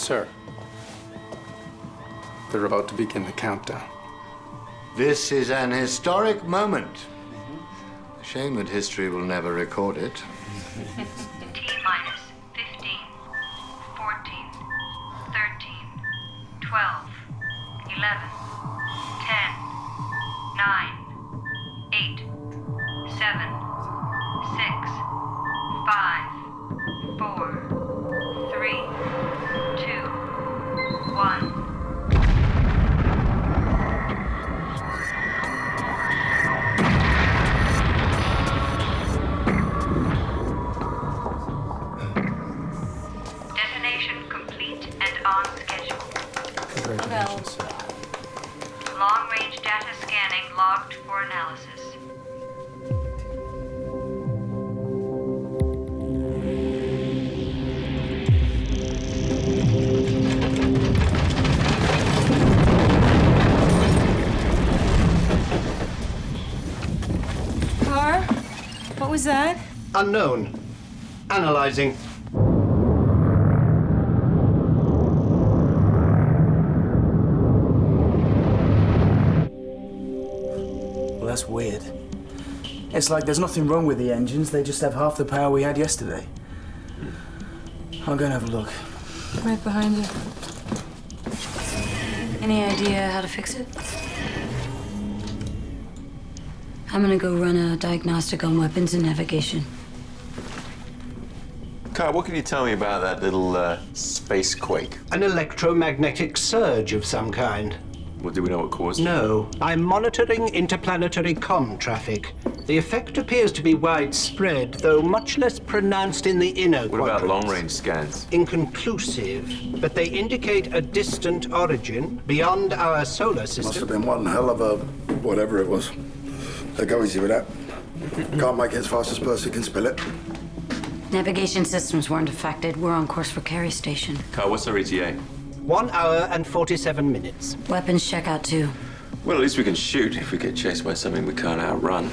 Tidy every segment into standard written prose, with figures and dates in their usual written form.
Sir, they're about to begin the countdown. This is an historic moment. Shame that history will never record it. T-minus 15, 14, 13, 12, 11, 10, 9, 8, 7, 6, 5, 4, 3, 2, 1. Detonation complete and on schedule. Congratulations, sir. Long-range data scanning logged for analysis. Car? What was that? Unknown. Analyzing. Well, that's weird. It's like there's nothing wrong with the engines, they just have half the power we had yesterday. I'll go and have a look. Right behind you. Any idea how to fix it? I'm gonna go run a diagnostic on weapons and navigation. Carl, what can you tell me about that little space quake? An electromagnetic surge of some kind. Well, do we know what caused it? No. I'm monitoring interplanetary comm traffic. The effect appears to be widespread, though much less pronounced in the inner What about quadrants. long-range scans? Inconclusive, but they indicate a distant origin beyond our solar system. Must have been one hell of a whatever it was. Go easy with that. Can't make it as fast as Percy can spill it. Navigation systems weren't affected. We're on course for Carey Station. Carl, what's our ETA? 1 hour and 47 minutes. Weapons checkout too. Well, at least we can shoot if we get chased by something we can't outrun.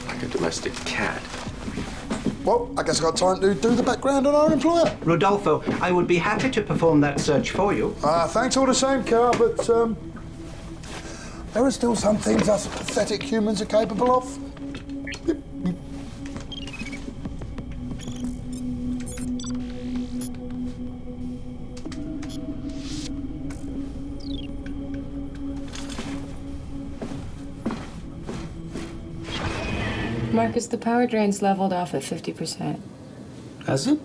Like a domestic cat. Well, I guess I got time to do the background on our employer. Rodolfo, I would be happy to perform that search for you. Thanks all the same, Carl, but there are still some things us pathetic humans are capable of. Marcus, the power drain's leveled off at 50%. Has it?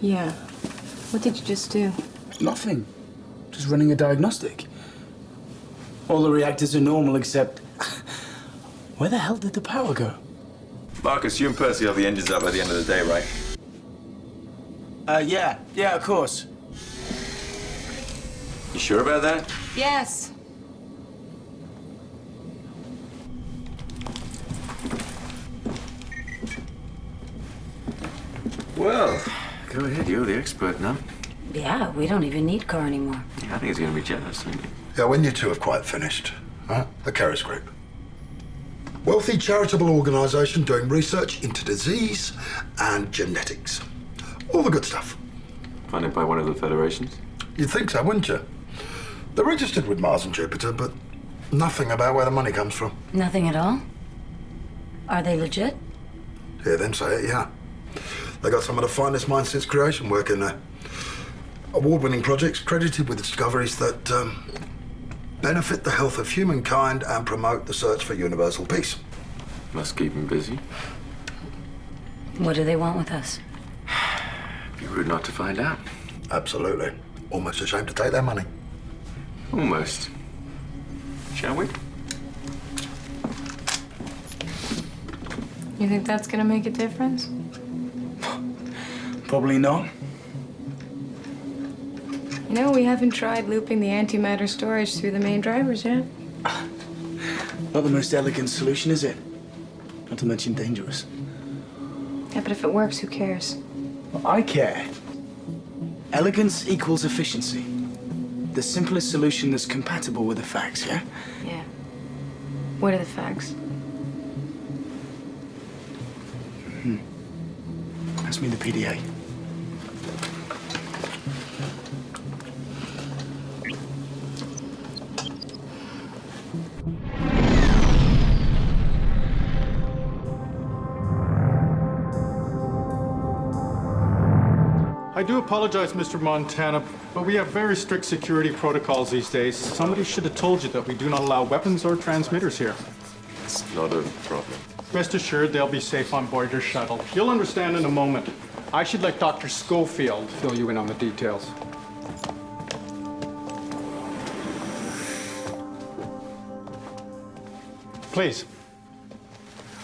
Yeah. What did you just do? Nothing. Just running a diagnostic. All the reactors are normal except... Where the hell did the power go? Marcus, you and Percy have the engines up by the end of the day, right? Yeah, of course. You sure about that? Yes. Well, go ahead. You're the expert now. Yeah, we don't even need car anymore. Yeah, I think he's going to be jealous, isn't he? Yeah, when you two have quite finished, huh? The Keris Group. Wealthy charitable organisation doing research into disease and genetics. All the good stuff. Funded by one of the federations? You'd think so, wouldn't you? They're registered with Mars and Jupiter, but nothing about where the money comes from. Nothing at all? Are they legit? Hear them say it, yeah. They got some of the finest minds since creation working there. Award-winning projects credited with discoveries that benefit the health of humankind and promote the search for universal peace. Must keep him busy. What do they want with us? Be rude not to find out. Absolutely. Almost ashamed to take their money. Almost. Shall we? You think that's gonna make a difference? Probably not. You know, we haven't tried looping the antimatter storage through the main drivers yet. Not the most elegant solution, is it? Not to mention dangerous. Yeah, but if it works, who cares? Well, I care. Elegance equals efficiency. The simplest solution that's compatible with the facts, yeah? Yeah. What are the facts? Pass me the PDA. I do apologize, Mr. Montana, but we have very strict security protocols these days. Somebody should have told you that we do not allow weapons or transmitters here. It's not a problem. Rest assured, they'll be safe on board your shuttle. You'll understand in a moment. I should let Dr. Schofield fill you in on the details. Please.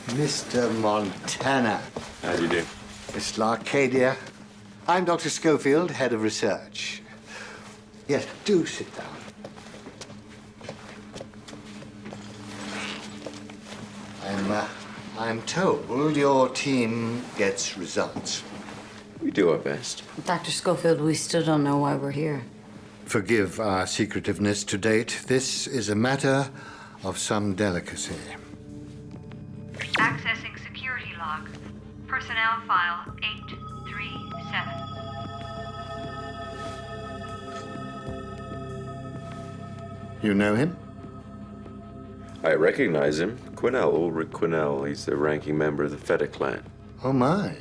Mr. Montana. How do you do? Miss Arcadia. I'm Dr. Schofield, head of research. Yes, do sit down. I'm told your team gets results. We do our best. Dr. Schofield, we still don't know why we're here. Forgive our secretiveness to date. This is a matter of some delicacy. Accessing security log. Personnel file 837. You know him? I recognize him. Quinnell, Ulrich Quinnell. He's the ranking member of the Feta clan. Oh, my.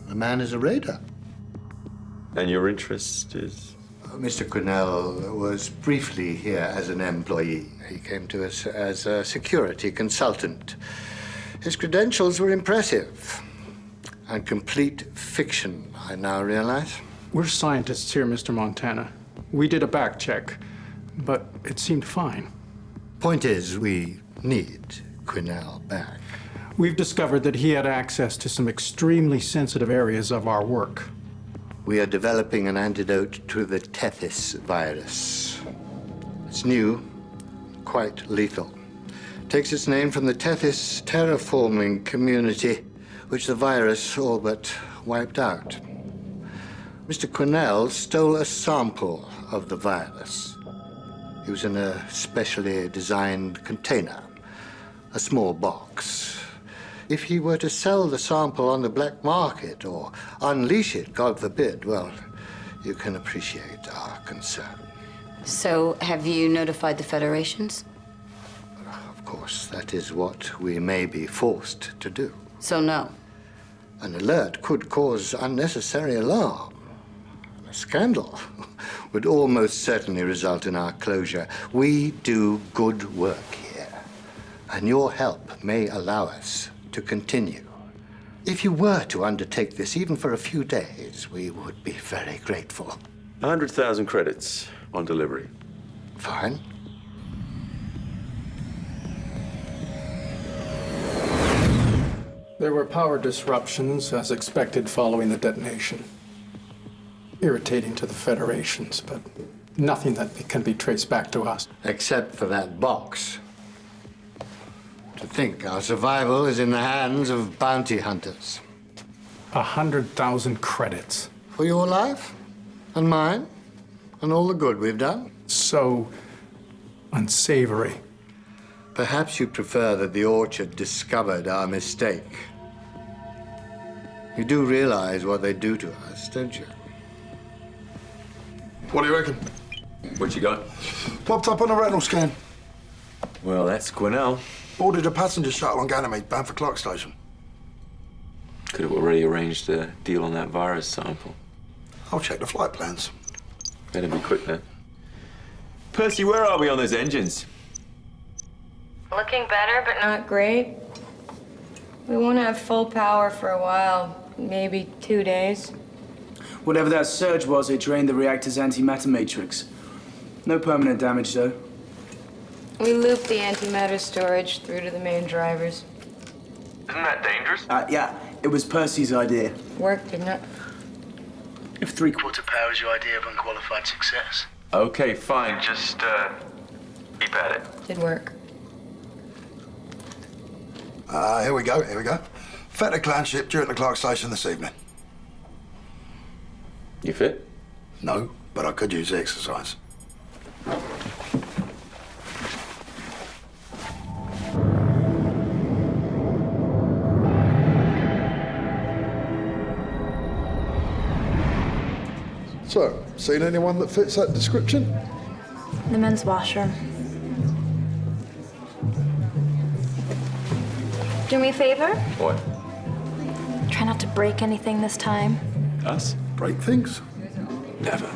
The man is a raider. And your interest is? Mr. Quinnell was briefly here as an employee. He came to us as a security consultant. His credentials were impressive. And complete fiction, I now realize. We're scientists here, Mr. Montana. We did a back check, but it seemed fine. Point is, we need Quinnell back. We've discovered that he had access to some extremely sensitive areas of our work. We are developing an antidote to the Tethys virus. It's new, quite lethal. Takes its name from the Tethys terraforming community, which the virus all but wiped out. Mr. Quinnell stole a sample of the virus. He was in a specially designed container, a small box. If he were to sell the sample on the black market or unleash it, God forbid, well, you can appreciate our concern. So, have you notified the Federations? Of course, that is what we may be forced to do. So, no. An alert could cause unnecessary alarm. A scandal would almost certainly result in our closure. We do good work here, and your help may allow us to continue. If you were to undertake this, even for a few days, we would be very grateful. 100,000 credits on delivery. Fine. There were power disruptions, as expected, following the detonation. Irritating to the Federations, but nothing that can be traced back to us. Except for that box. To think our survival is in the hands of bounty hunters. 100,000 credits. For your life, and mine, and all the good we've done. So unsavory. Perhaps you prefer that the Orchard discovered our mistake. You do realize what they do to us, don't you? What do you reckon? What you got? Popped up on a retinal scan. Well, that's Quinnell. Boarded a passenger shuttle on Ganymede, bound for Clark Station. Could have already arranged a deal on that virus sample. I'll check the flight plans. Better be quick then. Percy, where are we on those engines? Looking better, but not great. We won't have full power for a while, maybe 2 days. Whatever that surge was, it drained the reactor's antimatter matrix. No permanent damage, though. We looped the antimatter storage through to the main drivers. Isn't that dangerous? Yeah, it was Percy's idea. Worked, didn't it? If 3/4 power is your idea of unqualified success. Okay, fine. Just, keep at it. Did work. Here we go. Feta clan ship due at the Clark Station this evening. You fit? No, but I could use the exercise. So, seen anyone that fits that description? The men's washroom. Do me a favor? What? Try not to break anything this time. Us? break things? Never.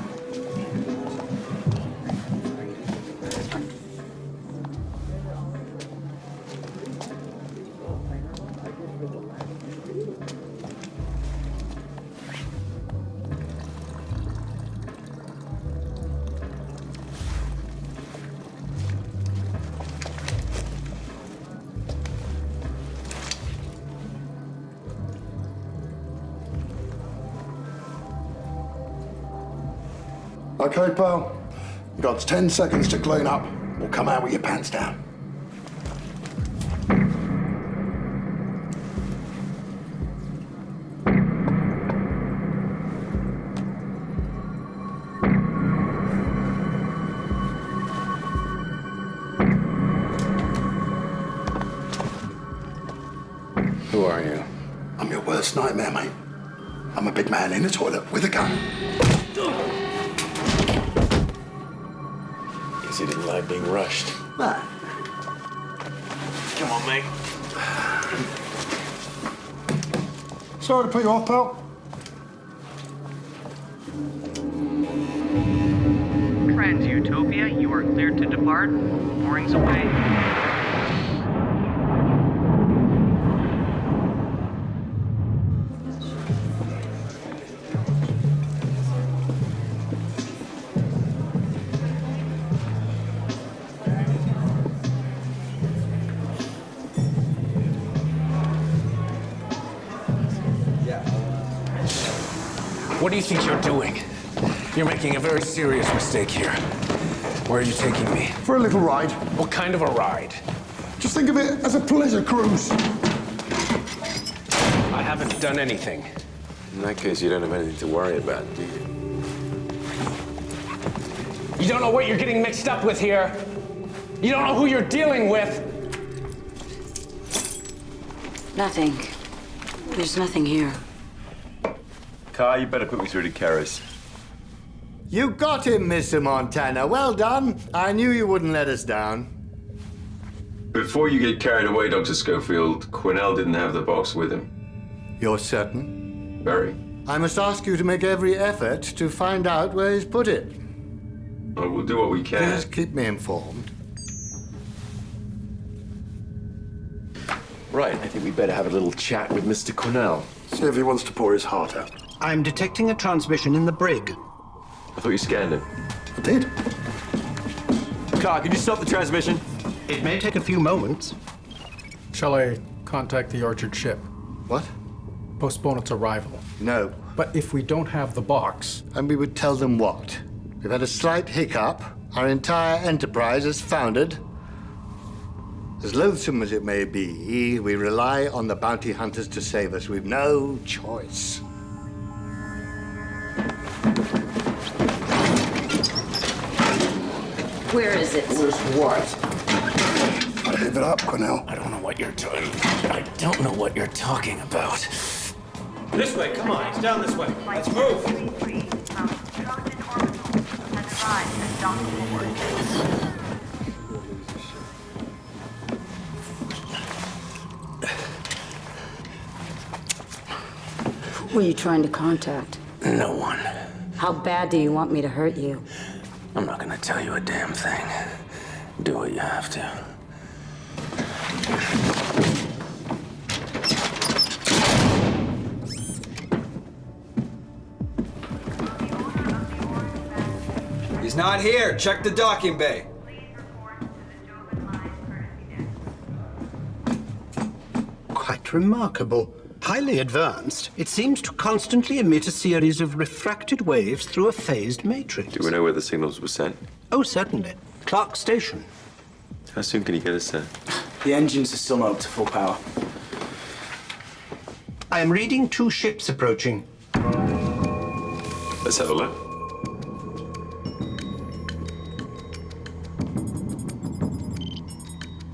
Okay, pal. You got 10 seconds to clean up. Or come out with your pants down. Who are you? I'm your worst nightmare, mate. I'm a big man in a toilet with a gun. Guess he didn't like being rushed. Nah. Come on, mate. Sorry to put you off, pal. Trans-Utopia, you are cleared to depart. Moorings away. What do you think you're doing? You're making a very serious mistake here. Where are you taking me? For a little ride. What kind of a ride? Just think of it as a pleasure cruise. I haven't done anything. In that case, you don't have anything to worry about, do you? You don't know what you're getting mixed up with here. You don't know who you're dealing with. Nothing. There's nothing here. Car, you better put me through to Karis. You got him, Mr. Montana. Well done. I knew you wouldn't let us down. Before you get carried away, Dr. Schofield, Quinnell didn't have the box with him. You're certain? Very. I must ask you to make every effort to find out where he's put it. Well, we'll do what we can. Please keep me informed. Right, I think we better have a little chat with Mr. Quinnell. See if he wants to pour his heart out. I'm detecting a transmission in the brig. I thought you scanned him. I did. Car, can you stop the transmission? It may take a few moments. Shall I contact the Orchard ship? What? Postpone its arrival. No. But if we don't have the box... And we would tell them what? We've had a slight hiccup. Our entire enterprise is foundered. As loathsome as it may be, we rely on the bounty hunters to save us. We've no choice. Where is it? Where's what? Give it up, Quinnell. I don't know what you're doing. I don't know what you're talking about. This way, come on, he's down this way. Let's move. Who are you trying to contact? No one. How bad do you want me to hurt you? I'm not gonna tell you a damn thing. Do what you have to. He's not here. Check the docking bay. Quite remarkable. Highly advanced, it seems to constantly emit a series of refracted waves through a phased matrix. Do we know where the signals were sent? Oh, certainly. Clark Station. How soon can you get us there? The engines are still not up to full power. I am reading 2 ships approaching. Let's have a look.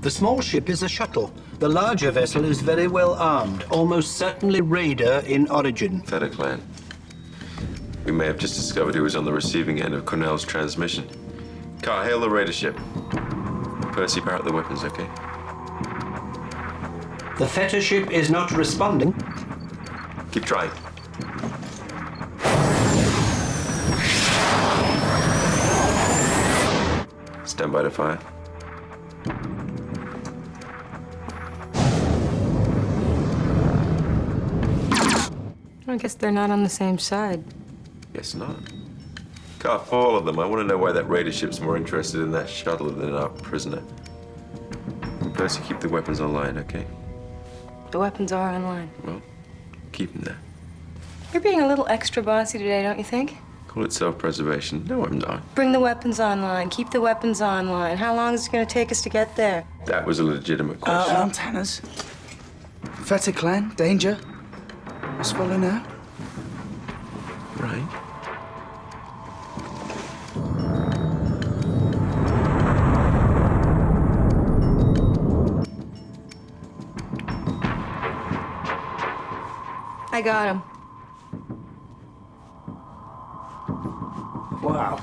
The small ship is a shuttle. The larger vessel is very well armed, almost certainly raider in origin. Theta Clan. We may have just discovered who was on the receiving end of Cornell's transmission. Car, hail the raider ship. Percy, power up the weapons, okay? The Theta ship is not responding. Keep trying. Stand by to fire. I guess they're not on the same side. Guess not. Car, all of them. I want to know why that raider ship's more interested in that shuttle than our prisoner. Percy, keep the weapons online, okay? The weapons are online. Well, keep them there. You're being a little extra bossy today, don't you think? Call it self-preservation. No, I'm not. Bring the weapons online. Keep the weapons online. How long is it going to take us to get there? That was a legitimate question. Montana's. Fetter clan, danger. What's falling out? Right. I got him. Wow.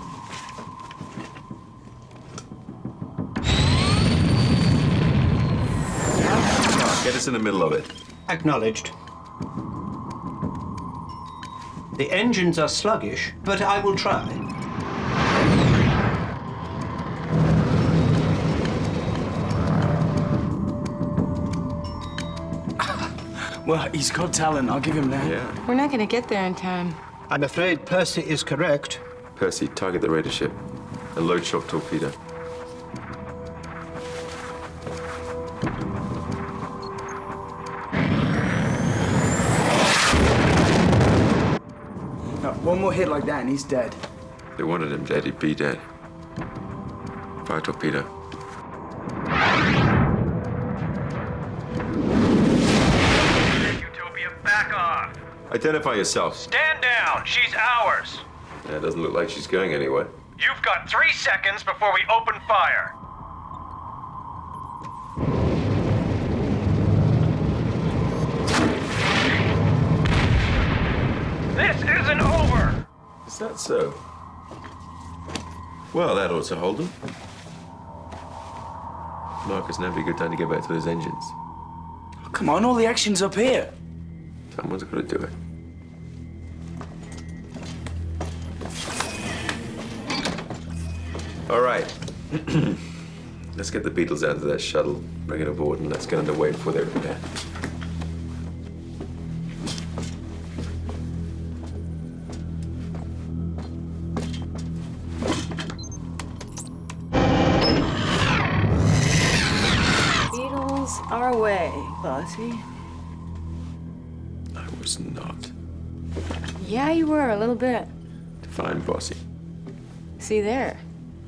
Get us in the middle of it. Acknowledged. The engines are sluggish, but I will try. Well, he's got talent. I'll give him that. Yeah. We're not going to get there in time. I'm afraid Percy is correct. Percy, target the raider ship. A load shock torpedo. No, one more hit like that and he's dead. They wanted him dead, he'd be dead. Fire torpedo. Utopia, back off. Identify yourself. Stand down. She's ours. Yeah, it doesn't look like she's going anywhere. You've got 3 seconds before we open fire. This isn't over. Is that so? Well, that ought to hold them. Marcus, now'd be a good time to get back to those engines. Oh, come on, all the action's up here. Someone's got to do it. All right. Let's get the Beatles out of that shuttle, bring it aboard, and let's get underway before they repair. Beatles our way, bossy. I was not. Yeah, you were, a little bit. Define bossy. See there.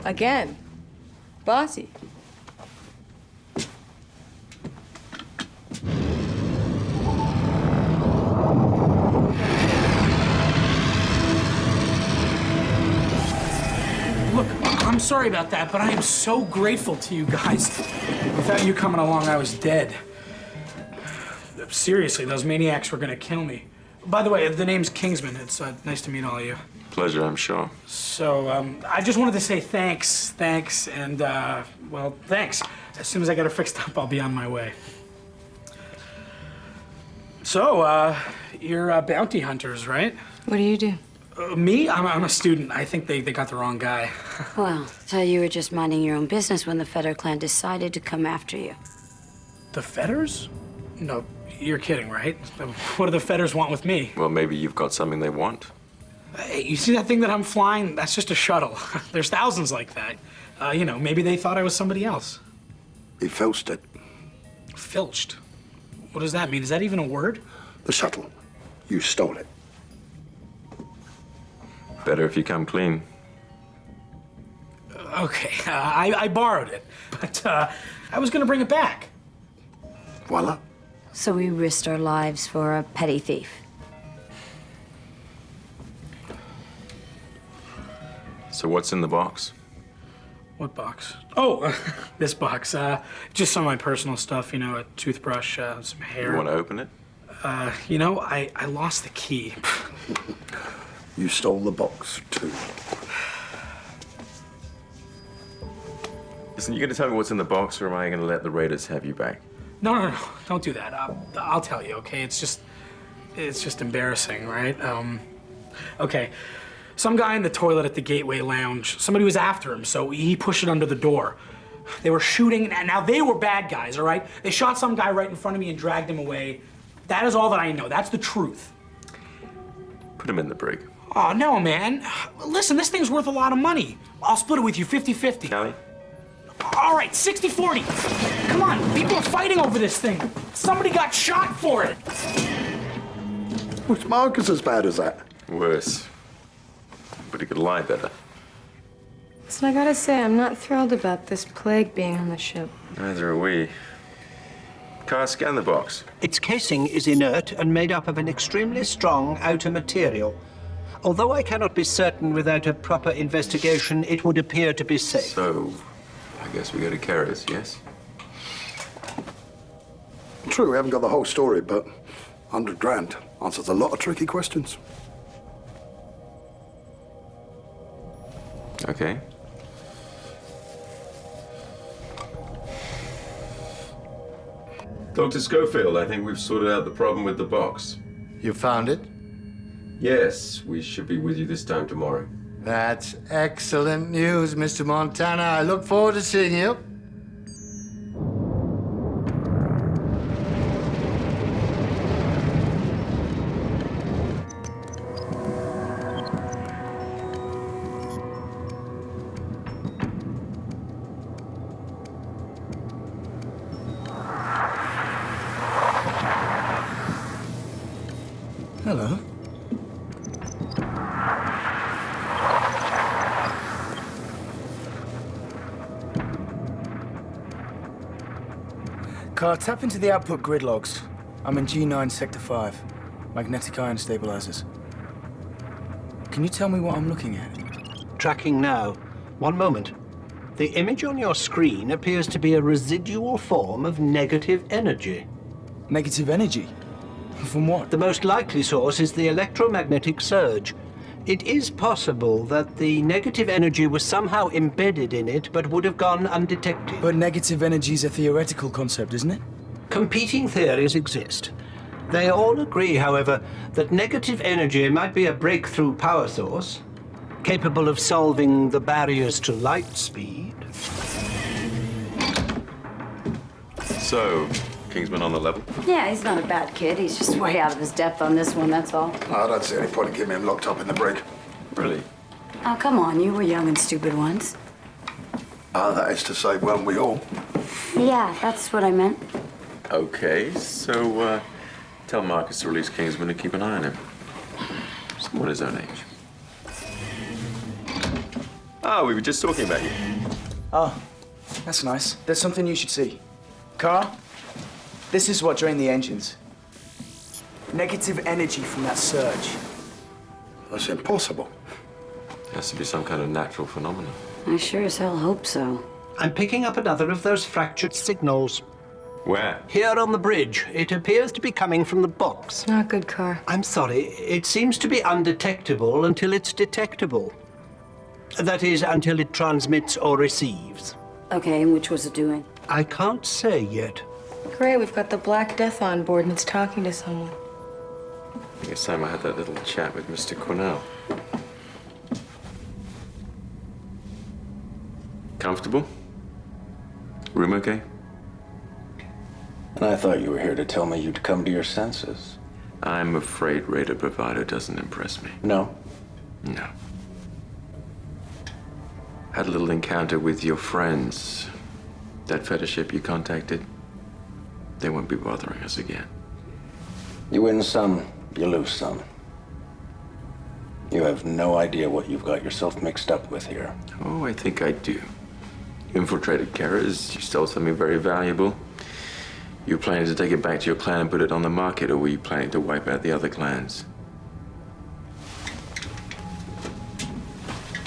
Again. Bossy. Look, I'm sorry about that, but I am so grateful to you guys. Without you coming along, I was dead. Seriously, those maniacs were gonna kill me. By the way, the name's Kingsman. It's nice to meet all of you. Pleasure, I'm sure. So, I just wanted to say thanks, and, well, thanks. As soon as I get her fixed up, I'll be on my way. So, you're bounty hunters, right? What do you do? Me? I'm a student. I think they got the wrong guy. Well, so you were just minding your own business when the Fetter clan decided to come after you. The Fetters? No, you're kidding, right? What do the Fetters want with me? Well, maybe you've got something they want. Hey, you see that thing that I'm flying? That's just a shuttle. There's thousands like that. You know, maybe they thought I was somebody else. He filched it. Filched? What does that mean? Is that even a word? The shuttle. You stole it. Better if you come clean. Okay, I borrowed it, but I was gonna bring it back. Voila. So we risked our lives for a petty thief. So what's in the box? What box? Oh, this box. Just some of my personal stuff, you know, a toothbrush, some hair. You want to open it? You know, I lost the key. You stole the box, too. Listen, you gonna tell me what's in the box, or am I gonna let the raiders have you back? No, don't do that. I'll tell you, okay? It's just embarrassing, right? Okay. Some guy in the toilet at the Gateway Lounge. Somebody was after him, so he pushed it under the door. They were shooting, and now they were bad guys, all right? They shot some guy right in front of me and dragged him away. That is all that I know. That's the truth. Put him in the brig. Oh, no, man. Listen, this thing's worth a lot of money. I'll split it with you 50-50. Callie? All right, 60-40. Come on, people are fighting over this thing. Somebody got shot for it. Was Marcus as bad as that? Worse. But he could lie better. Listen, I gotta say, I'm not thrilled about this plague being on the ship. Neither are we. Car, scan the box. Its casing is inert and made up of an extremely strong outer material. Although I cannot be certain without a proper investigation, it would appear to be safe. So, I guess we go to Kara's, yes? True, we haven't got the whole story, but 100 grand answers a lot of tricky questions. Okay. Dr. Schofield, I think we've sorted out the problem with the box. You found it? Yes, we should be with you this time tomorrow. That's excellent news, Mr. Montana. I look forward to seeing you. Hello. Car, tap into the output grid logs. I'm in G9 Sector 5. Magnetic ion stabilizers. Can you tell me what I'm looking at? Tracking now. One moment. The image on your screen appears to be a residual form of negative energy. Negative energy? From what? The most likely source is the electromagnetic surge. It is possible that the negative energy was somehow embedded in it, but would have gone undetected. But negative energy is a theoretical concept, isn't it? Competing theories exist. They all agree, however, that negative energy might be a breakthrough power source, capable of solving the barriers to light speed. So, Kingsman on the level? Yeah, he's not a bad kid. He's just way out of his depth on this one, that's all. I don't see any point in keeping him locked up in the brig. Really? Oh, come on. You were young and stupid once. That is to say, weren't we all? Yeah, that's what I meant. Okay, so, tell Marcus to release Kingsman and keep an eye on him. Someone his own age. Ah, we were just talking about you. Oh, that's nice. There's something you should see. Car, this is what drained the engines. Negative energy from that surge. That's impossible. Has to be some kind of natural phenomenon. I sure as hell hope so. I'm picking up another of those fractured signals. Where? Here on the bridge. It appears to be coming from the box. Not good, Car. I'm sorry. It seems to be undetectable until it's detectable. That is, until it transmits or receives. Okay, and which was it doing? I can't say yet. Great, we've got the Black Death on board and it's talking to someone. I guess time I had that little chat with Mr. Cornell. Comfortable? Room okay? And I thought you were here to tell me you'd come to your senses. I'm afraid Raider Bravado doesn't impress me. No? No. Had a little encounter with your friends. That fetish ship you contacted, they won't be bothering us again. You win some, you lose some. You have no idea what you've got yourself mixed up with here. Oh, I think I do. You infiltrated Kara's, you stole something very valuable. You were planning to take it back to your clan and put it on the market, or were you planning to wipe out the other clans?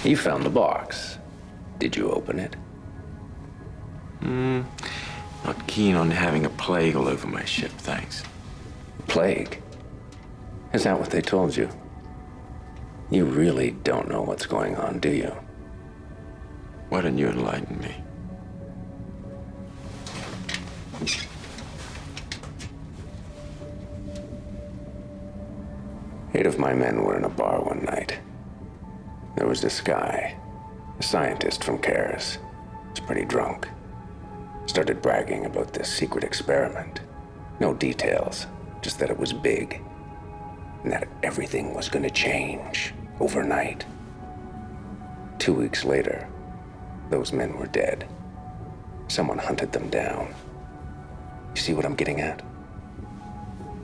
You found the box. Did you open it? Not keen on having a plague all over my ship, thanks. Plague? Is that what they told you? You really don't know what's going on, do you? Why don't you enlighten me? Eight of my men were in a bar one night. There was this guy, a scientist from Karis. He's pretty drunk. Started bragging about this secret experiment. No details, just that it was big. And that everything was gonna change overnight. 2 weeks later, those men were dead. Someone hunted them down. You see what I'm getting at?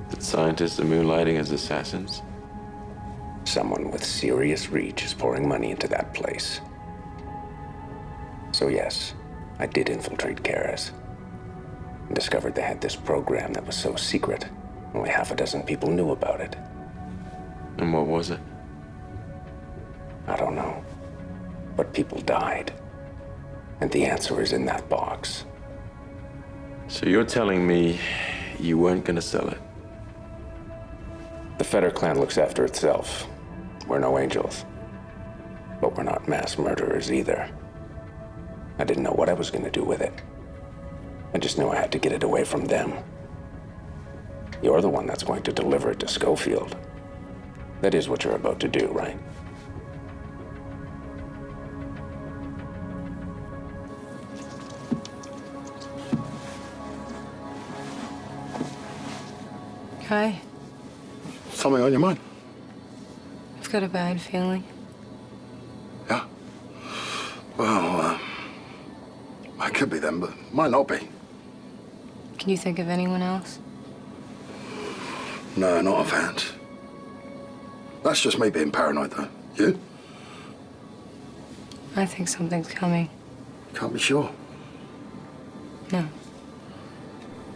That scientists are moonlighting as assassins? Someone with serious reach is pouring money into that place. So yes, I did infiltrate Karis. And discovered they had this program that was so secret, only half a dozen people knew about it. And what was it? I don't know. But people died. And the answer is in that box. So you're telling me you weren't gonna sell it? The Fetter clan looks after itself. We're no angels. But we're not mass murderers either. I didn't know what I was gonna do with it. I just knew I had to get it away from them. You're the one that's going to deliver it to Schofield. That is what you're about to do, right? Hi. Something on your mind? I've got a bad feeling. Yeah. Well, I could be them, but might not be. Can you think of anyone else? No, not offhand. That's just me being paranoid, though. You? I think something's coming. Can't be sure. No.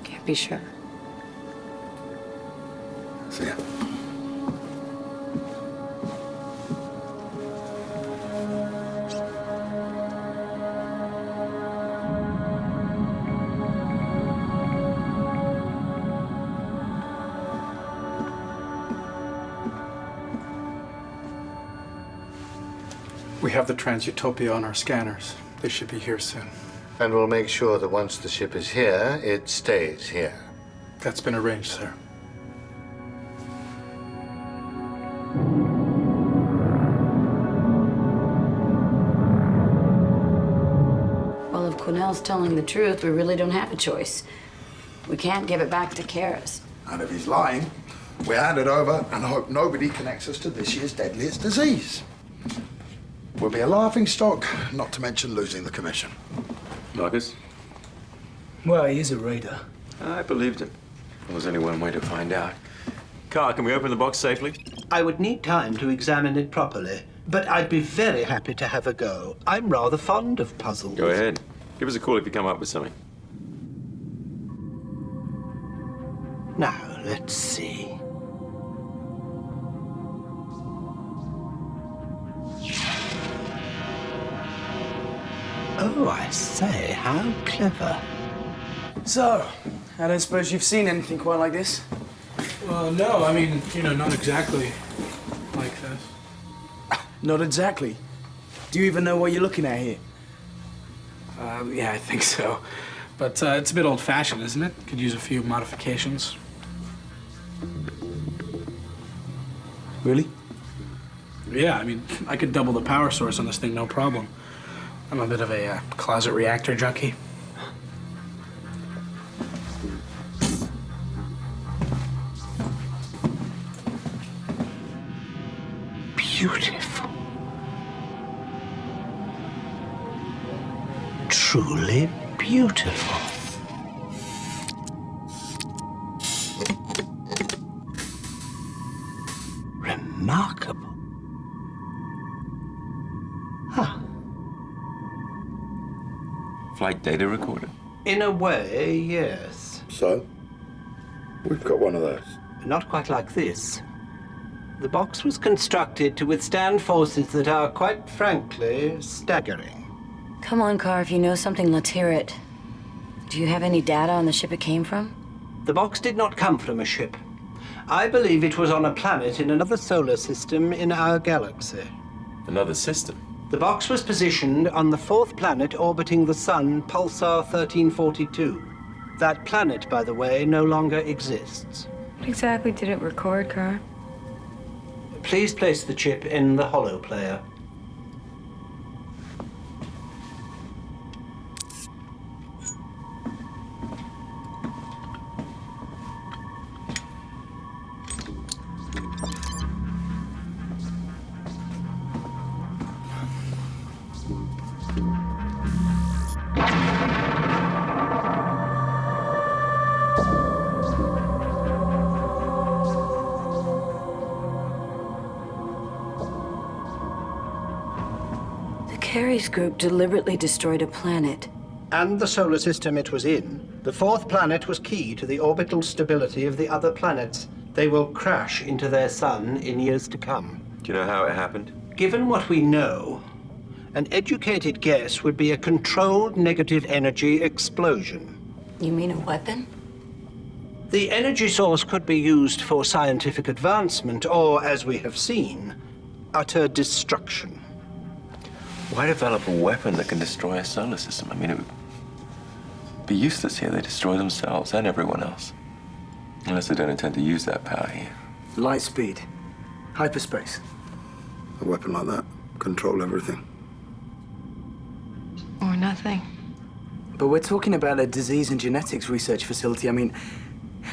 Can't be sure. See ya. We have the Trans-Utopia on our scanners. They should be here soon. And we'll make sure that once the ship is here, it stays here. That's been arranged, sir. Well, if Quinnell's telling the truth, we really don't have a choice. We can't give it back to Karis. And if he's lying, we hand it over and hope nobody connects us to this year's deadliest disease. We'll be a laughing stock, not to mention losing the commission. Marcus? Well, he is a raider. I believed him. Well, there's only one way to find out. Carl, can we open the box safely? I would need time to examine it properly, but I'd be very happy to have a go. I'm rather fond of puzzles. Go ahead. Give us a call if you come up with something. Now, let's see. Oh, I say, how clever. So, I don't suppose you've seen anything quite like this? Well, no, I mean, not exactly like this. Not exactly. Do you even know what you're looking at here? Yeah, I think so. But it's a bit old-fashioned, isn't it? Could use a few modifications. Really? Yeah, I mean, I could double the power source on this thing, no problem. I'm a bit of a closet reactor junkie. Beautiful. Truly beautiful. Remarkable. Huh. Flight data recorder? In a way, yes. So? We've got one of those. Not quite like this. The box was constructed to withstand forces that are, quite frankly, staggering. Come on, Carr, if you know something, let's hear it. Do you have any data on the ship it came from? The box did not come from a ship. I believe it was on a planet in another solar system in our galaxy. Another system? The box was positioned on the fourth planet orbiting the Sun, Pulsar 1342. That planet, by the way, no longer exists. What exactly did it record, Carr? Please place the chip in the holo player. Carey's group deliberately destroyed a planet. And the solar system it was in. The fourth planet was key to the orbital stability of the other planets. They will crash into their sun in years to come. Do you know how it happened? Given what we know, an educated guess would be a controlled negative energy explosion. You mean a weapon? The energy source could be used for scientific advancement, or, as we have seen, utter destruction. Why develop a weapon that can destroy a solar system? I mean, it would be useless here. They destroy themselves and everyone else. Unless they don't intend to use that power here. Light speed. Hyperspace. A weapon like that, control everything. Or nothing. But we're talking about a disease and genetics research facility. I mean,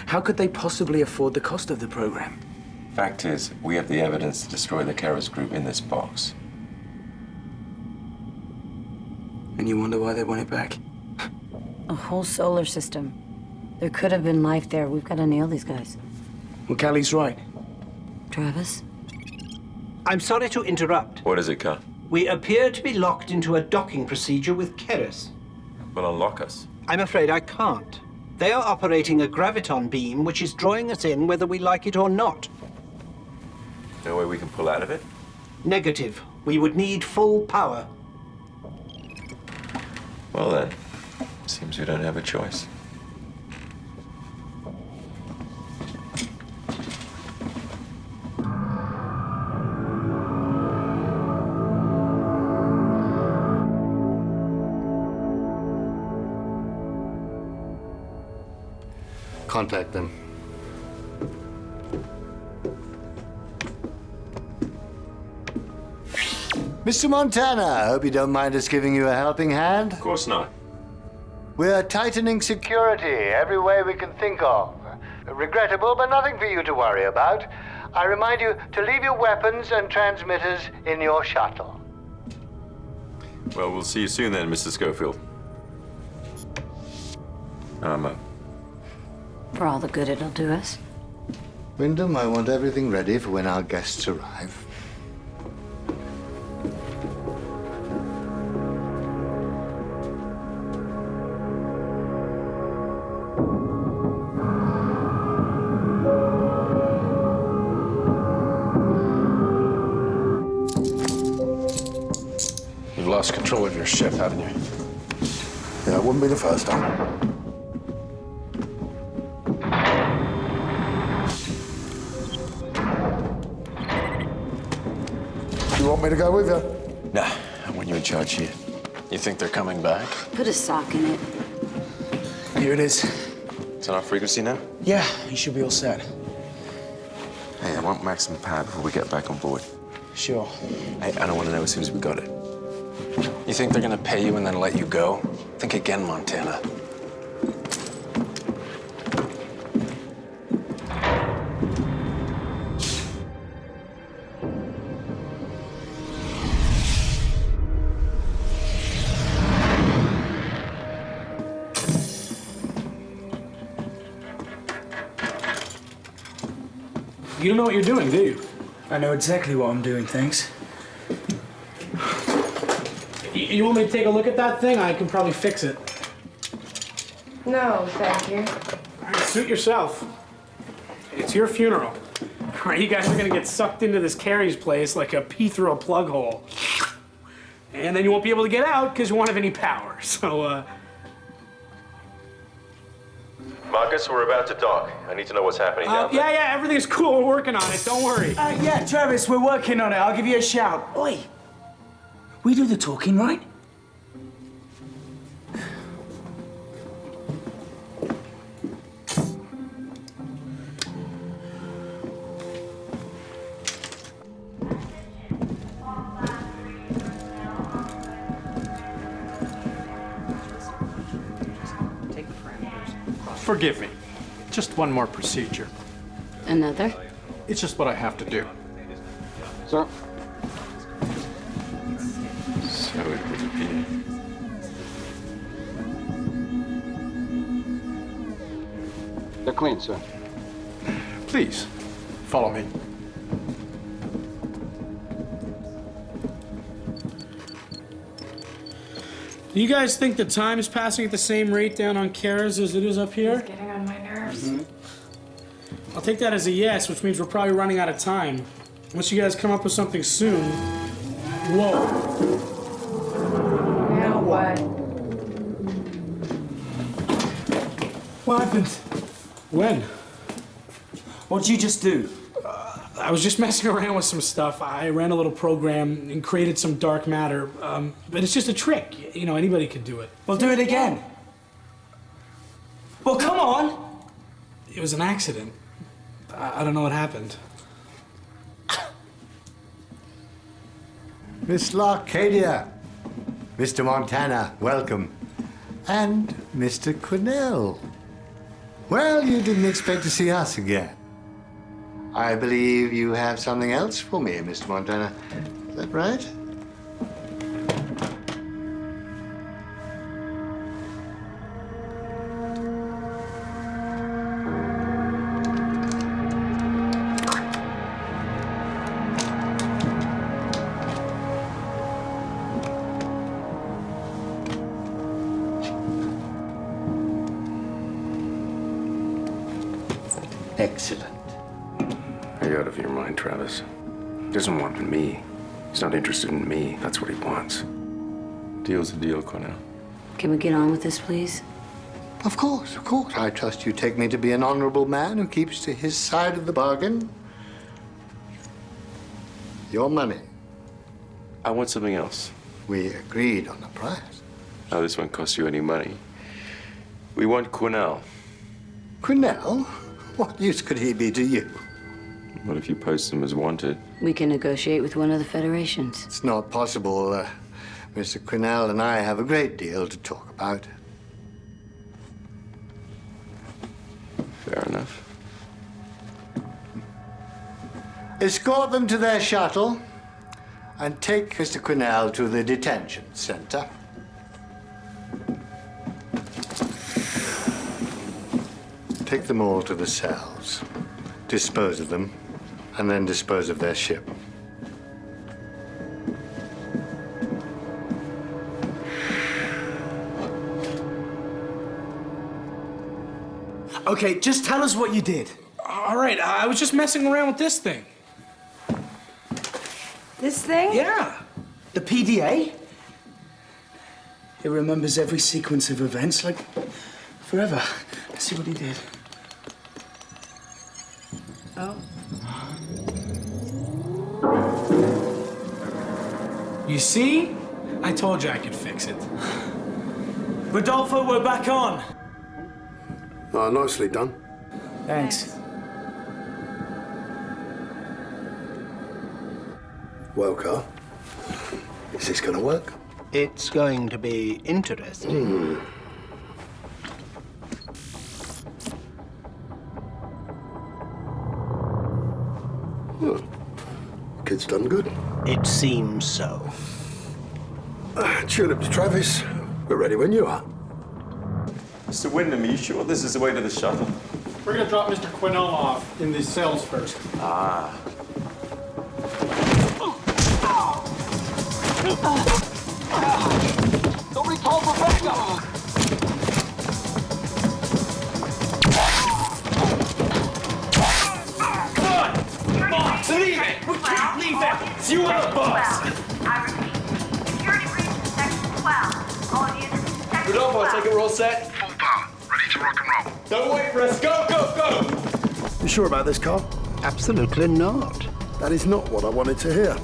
how could they possibly afford the cost of the program? Fact is, we have the evidence to destroy the Keras group in this box. And you wonder why they want it back? A whole solar system. There could have been life there. We've got to nail these guys. Well, Callie's right. Travis? I'm sorry to interrupt. What is it, Carl? We appear to be locked into a docking procedure with Keras. Well, unlock us. I'm afraid I can't. They are operating a graviton beam which is drawing us in whether we like it or not. No way we can pull out of it? Negative. We would need full power. Well then, seems we don't have a choice. Contact them. Mr. Montana, I hope you don't mind us giving you a helping hand. Of course not. We're tightening security every way we can think of. Regrettable, but nothing for you to worry about. I remind you to leave your weapons and transmitters in your shuttle. Well, we'll see you soon then, Mr. Schofield. I'm up. For all the good it'll do us. Wyndham, I want everything ready for when our guests arrive. You've lost control of your ship, haven't you? Yeah, it wouldn't be the first time. You want me to go with you? Nah, I want you in charge here. You think they're coming back? Put a sock in it. Here it is. It's on our frequency now? Yeah, you should be all set. Hey, I want maximum power before we get back on board. Sure. Hey, I don't want to know as soon as we got it. You think they're gonna pay you and then let you go? Think again, Montana. You don't know what you're doing, do you? I know exactly what I'm doing, thanks. You want me to take a look at that thing? I can probably fix it. No, thank you. All right, suit yourself. It's your funeral. All right, you guys are gonna get sucked into this Carey's place like a pea through a plug hole. And then you won't be able to get out because you won't have any power. So, Marcus, we're about to dock. I need to know what's happening down there. yeah, everything's cool. We're working on it. Don't worry. Yeah, Travis, we're working on it. I'll give you a shout. Oi! We do the talking, right? Forgive me. Just one more procedure. Another? It's just what I have to do. Sir? So it would appear. They're clean, sir. Please, follow me. Do you guys think the time is passing at the same rate down on Kara's as it is up here? It's getting on my nerves. I'll take that as a yes, which means we're probably running out of time. Unless you guys come up with something soon. Whoa. Now what? What happened? When? What did you just do? I was just messing around with some stuff. I ran a little program and created some dark matter. But it's just a trick. You know, anybody could do it. Well, do it again. Well, come on. It was an accident. I don't know what happened. Miss Larcadia, Mr. Montana, welcome. And Mr. Quinnell. Well, you didn't expect to see us again. I believe you have something else for me, Mr. Montana. Is that right? Excellent. Are you out of your mind, Travis? He doesn't want me. He's not interested in me. That's what he wants. Deal's a deal, Cornell. Can we get on with this, please? Of course, of course. I trust you take me to be an honorable man who keeps to his side of the bargain. Your money. I want something else. We agreed on the price. Now, this won't cost you any money. We want Quinnell. Quinnell? What use could he be to you? What if you post him as wanted? We can negotiate with one of the federations. It's not possible. Mr. Quinnell and I have a great deal to talk about. Fair enough. Escort them to their shuttle and take Mr. Quinnell to the detention center. Take them all to the cells, dispose of them, and then dispose of their ship. Okay, just tell us what you did. All right, I was just messing around with this thing. This thing? Yeah. The PDA? It remembers every sequence of events, like, forever. Let's see what he did. Oh. You see? I told you I could fix it. Rodolfo, we're back on. Oh, nicely done. Thanks. Well, Carl, is this going to work? It's going to be interesting. Kid's done good. It seems so. Tulips, Travis. We're ready when you are. Mr. Wyndham, are you sure this is the way to the shuttle? We're gonna drop Mr. Quinnell off in the cells first. Ah. Nobody called for backup! Boss, leave it! We can't leave it! You are the boss! I repeat, security breach in section 12. All units to section Rodolfo, 12. I take it we're all set? Full power. Ready to rock and roll. Don't wait for us. Go, go, go! You sure about this, Carl? Absolutely not. That is not what I wanted to hear.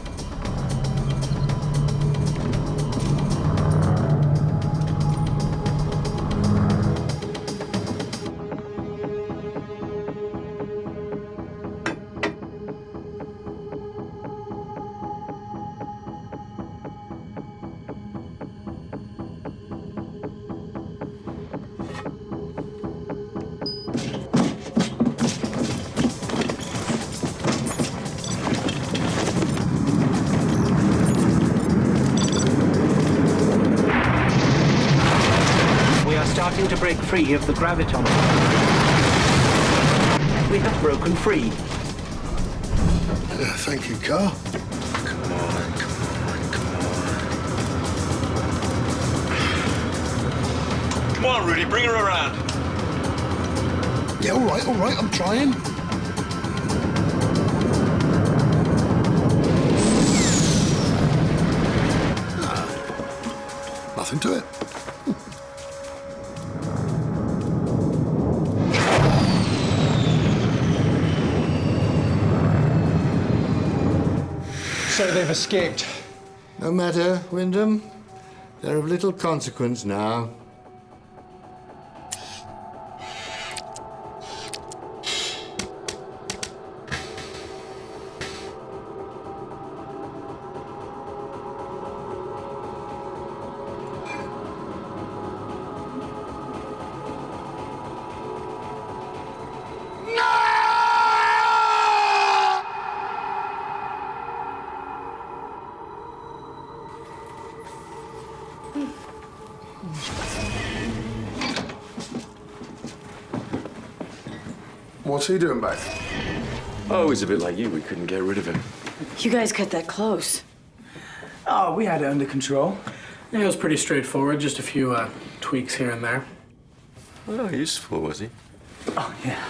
Starting to break free of the graviton. We have broken free. Thank you, Carl. Come on, come on, come on. Come on, Rudy, bring her around. Yeah, all right, I'm trying. Nothing to it. So they've escaped. No matter, Wyndham. They're of little consequence now. What's he doing back? Oh, he's a bit like you. We couldn't get rid of him. You guys cut that close. Oh, we had it under control. Yeah, it was pretty straightforward. Just a few tweaks here and there. Oh, useful, was he? Oh, yeah.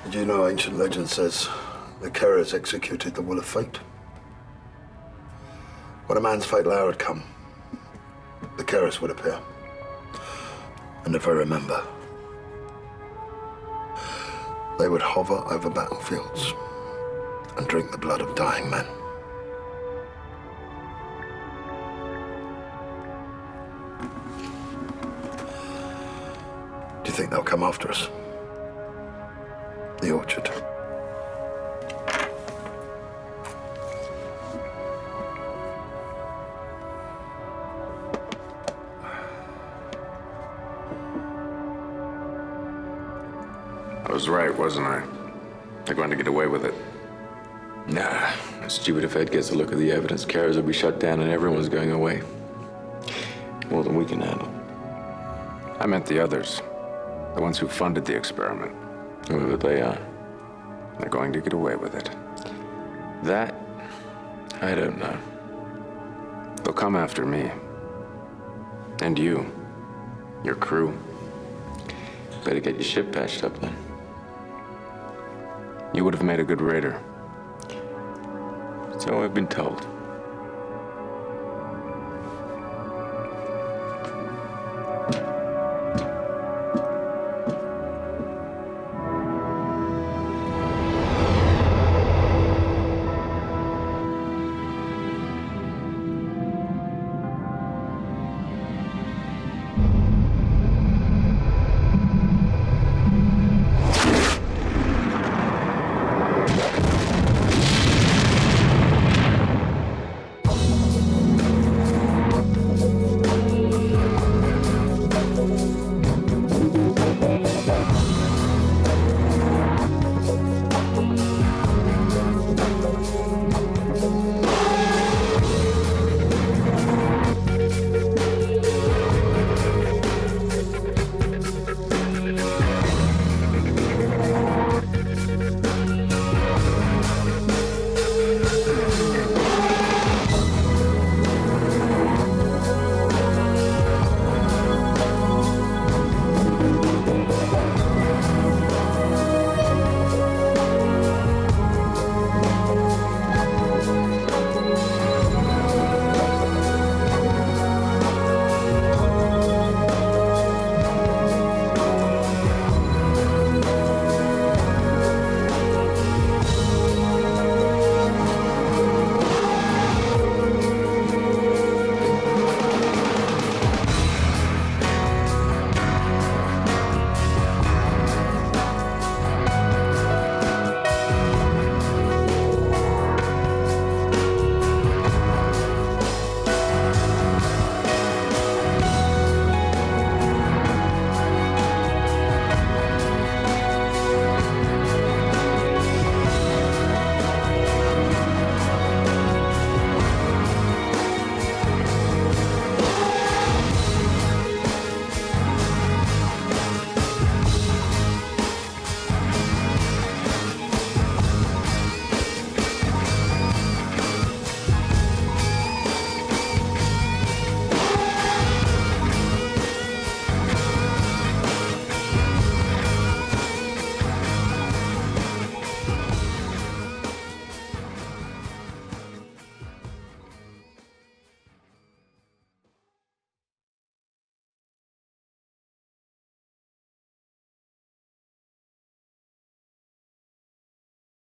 Did you know ancient legend says the Kerrers executed the will of fate? When a man's fatal hour had come, the Kerrers would appear. And if I remember, they would hover over battlefields and drink the blood of dying men. Do you think they'll come after us? The orchard. I was right, wasn't I? They're going to get away with it. Nah, it's stupid if Ed gets a look at the evidence. Carers will be shut down and everyone's going away. More than we can handle. I meant the others. The ones who funded the experiment. Whoever they are. They're going to get away with it. That, I don't know. They'll come after me. And you. Your crew. Better get your ship patched up then. You would have made a good raider. So I've been told.